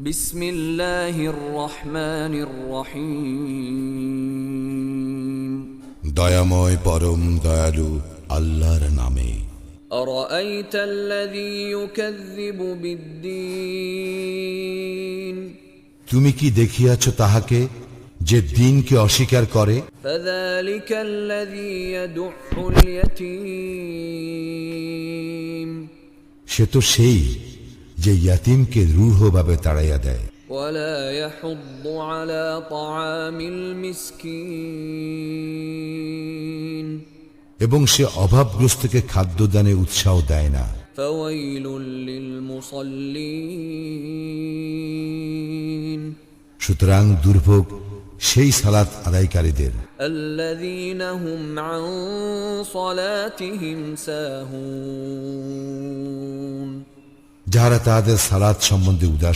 বিসমিল্লাহির রহমানির রহিম। দয়াময় পরম দয়ালু আল্লাহর নামে। আরাআইতাল্লাযী ইউকাযযিবু বিদ্দীন, তুমি কি দেখিয়াছ তাহাকে যে দিনকে অস্বীকার করে? ফাযালিকাল্লাযী ইয়াদুউল ইয়াতীম, সে তো সেই যে ইয়াতীমকে রূঢ়ভাবে তাড়াইয়া দেয়। ওয়ালা ইয়াহুদ্দু আলা তাআমিল মিসকিন, এবং সে অভাবগ্রস্তকে খাদ্যদানে উৎসাহ দেয় না। ফাওয়াইলুল লিল মুসাল্লিন, সুতরাং দুর্ভোগ সেই সালাত আদায়কারীদের আল্লাযীনা হুম আন সালাতিহিম সাহুন, যাহারা তাহাদের সালাত সম্বন্ধে উদাসীন।